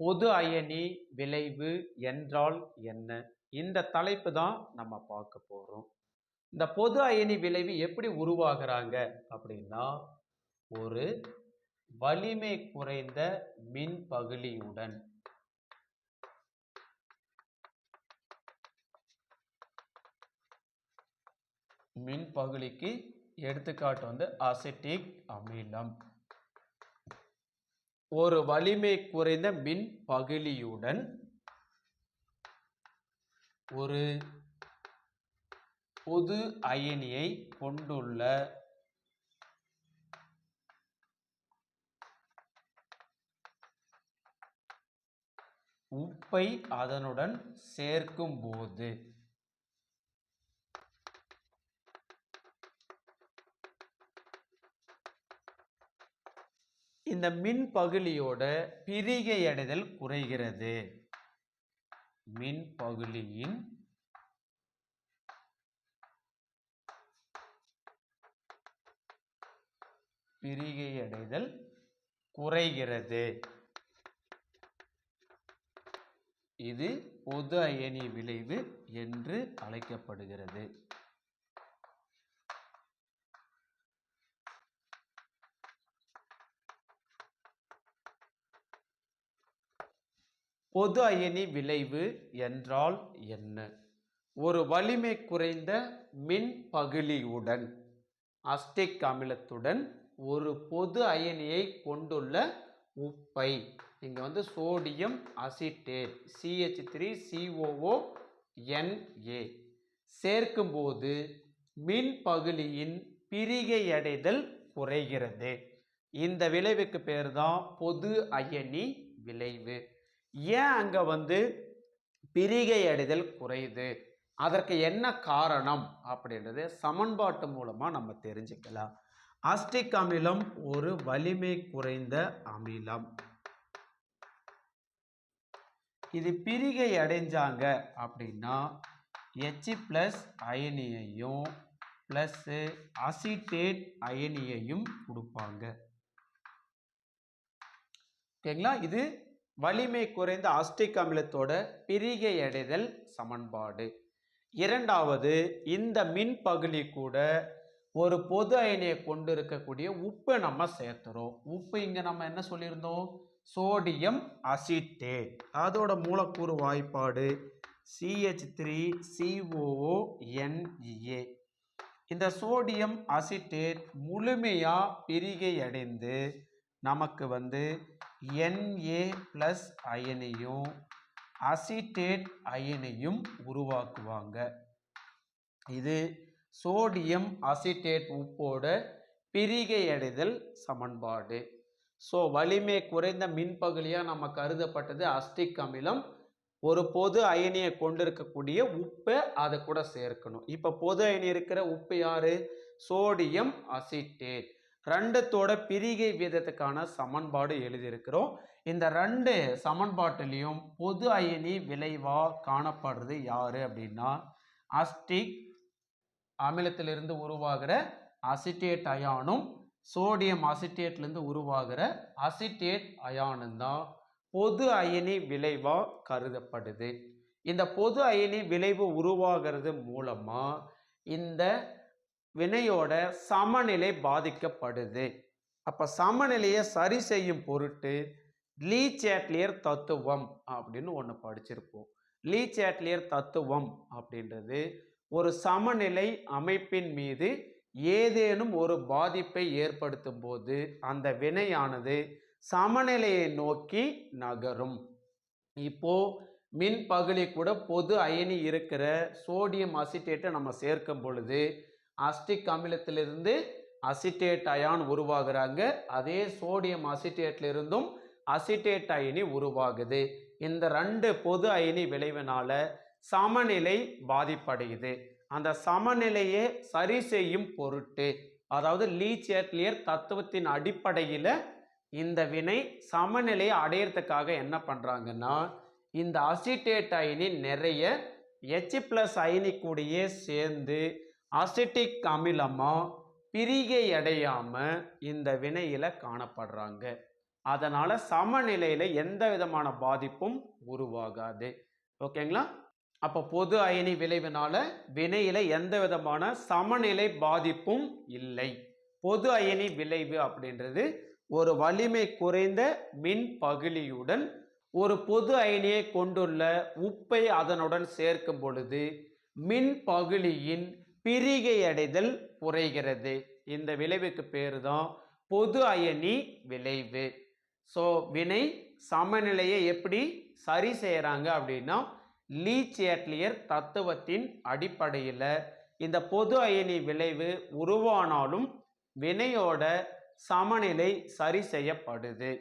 பொது அயனி விளைவு என்றால் என்ன? இந்த தலைப்பு தான் நம்ம பார்க்க போறோம். இந்த பொது அயனி விளைவு எப்படி உருவாகுறாங்க அப்படின்னா, ஒரு வலிமை குறைந்த மின் பகுளியுடன் மின் பகுளிக்கு எடுத்துக்காட்டு வந்து அசிட்டிக் அமிலம். ஒரு வலிமை குறைந்த மின் பகுளியுடன் ஒரு பொது அயனியை கொண்டுள்ள உப்பை அதனுடன் சேர்க்கும் போது இந்த மின் பகுளியோட பிரிகை அடைதல் குறைகிறது. மின் பகுளியின் பிரிகை அடைதல் குறைகிறது. இது பொது அயனி விளைவு என்று அழைக்கப்படுகிறது. பொது அயனி விளைவு என்றால் என்ன? ஒரு வலிமை குறைந்த மின் பகுளியுடன் அசிட்டிக் அமிலத்துடன் ஒரு பொது அயனியை கொண்டுள்ள உப்பை, இங்க வந்து சோடியம் அசிட்டேட் CH3COONA சேர்க்கும்போது மின் பகுளியின் பிரிகை அடைதல் குறைகிறது. இந்த விளைவுக்கு பேர் தான் பொது அயனி விளைவு. ஏன் அங்க வந்து பிரிகை அடைதல் குறையுது, அதற்கு என்ன காரணம் அப்படின்றது சமன்பாட்டு மூலமா நம்ம தெரிஞ்சுக்கலாம். அசிட்டிக் அமிலம் ஒரு வலிமை குறைந்த அமிலம். இது பிரிகை அடைஞ்சாங்க அப்படின்னா H+ அயனியையும் பிளஸ் அசிட்டேட் அயனியையும் கொடுப்பாங்க. ஓகேங்களா? இது வலிமை குறைந்த அசிட்டிக் அமிலத்தோட பிரிகை அடைதல் சமன்பாடு. இரண்டாவது, இந்த மின் பகுளி கூட ஒரு பொது அயனியை கொண்டு இருக்கக்கூடிய உப்பை நம்ம சேர்த்துறோம். உப்பு இங்க நம்ம என்ன சொல்லியிருந்தோம்? Sodium acetate. அதோட மூலக்கூறு வாய்ப்பாடு CH3COONA. இந்த சோடியம் அசிட்டேட் முழுமையா பிரிகை அடைந்து நமக்கு வந்து Na+ அயனியும் அசிட்டேட் அயனியும் உருவாக்குவாங்க. இது சோடியம் அசிட்டேட் உப்போட பிரிகை அடைதல் சமன்பாடு. ஸோ வலிமை குறைந்த மின்பகுளியா நம்ம கருதப்பட்டது அசிட்டிக் அமிலம். ஒரு பொது அயனியை கொண்டிருக்கக்கூடிய உப்பை அதை கூட சேர்க்கணும். இப்ப பொது அயனி இருக்கிற உப்பு யாரு? Sodium acetate. ரெண்டுத்தோட பிரிகை வீதத்துக்கான சமன்பாடு எழுதியிருக்கிறோம். இந்த ரெண்டு சமன்பாட்டிலையும் பொது அயனி விளைவா காணப்படுறது யாரு அப்படின்னா அசிட்டிக் அமிலத்திலிருந்து உருவாகிற அசிட்டேட் அயானும் சோடியம் அசிட்டேட்லேருந்து உருவாகிற அசிட்டேட் அயானும் தான் பொது அயனி விளைவா கருதப்படுது. இந்த பொது அயனி விளைவு உருவாகிறது மூலமா இந்த வினையோட சமநிலை பாதிக்கப்படுது. அப்ப சமநிலையை சரி செய்யும் பொருட்டு லீ சாட்லியர் தத்துவம் அப்படின்னு ஒன்று படிச்சிருப்போம். லீ சாட்லியர் தத்துவம் அப்படின்றது ஒரு சமநிலை அமைப்பின் மீது ஏதேனும் ஒரு பாதிப்பை ஏற்படுத்தும் போது அந்த வினையானது சமநிலையை நோக்கி நகரும். இப்போ மின் பகுளி கூட பொது அயனி இருக்கிற சோடியம் அசிட்டேட்டை நம்ம சேர்க்கும் பொழுது அசிட்டிக் அமிலத்திலிருந்து அசிட்டேட் அயான் உருவாகுறாங்க. அதே சோடியம் அசிட்டேட்ல இருந்தும் அசிட்டேட் அயனி உருவாகுது. இந்த ரெண்டு பொது அயனி விளைவினால சமநிலை பாதிப்படையுது. அந்த சமநிலையை சரி செய்யும் பொருட்டு, அதாவது லீ சாட்லியர் தத்துவத்தின் அடிப்படையில் இந்த வினை சமநிலையை அடையிறதுக்காக என்ன பண்றாங்கன்னா இந்த அசிட்டேட் அயனி நிறைய H+ அயனி கூடயே சேர்ந்து அசிட்டிக் அமிலமா பிரிகை அடையாம இந்த வினையில காணப்படுறாங்க. அதனால சமநிலையில எந்த விதமான பாதிப்பும் உருவாகாது. ஓகேங்களா? அப்போ பொது அயனி விளைவினால வினையில எந்த விதமான சமநிலை பாதிப்பும் இல்லை. பொது அயனி விளைவு அப்படின்றது ஒரு வலிமை குறைந்த மின் பகுளியுடன் ஒரு பொது அயனியை கொண்டுள்ள உப்பை அதனுடன் சேர்க்கும் பொழுது மின் பகுளியின் பிரிகை அடைதல் குறைகிறது. இந்த விளைவுக்கு பேரு தான் பொது அயனி விளைவு. ஸோ வினை சமநிலையை எப்படி சரி செய்யறாங்க அப்படின்னா லீச்-ஏட்லியர் தத்துவத்தின் அடிப்படையில் இந்த பொது அயனி விளைவு உருவானாலும் வினையோட சமநிலை சரி செய்யப்படுது.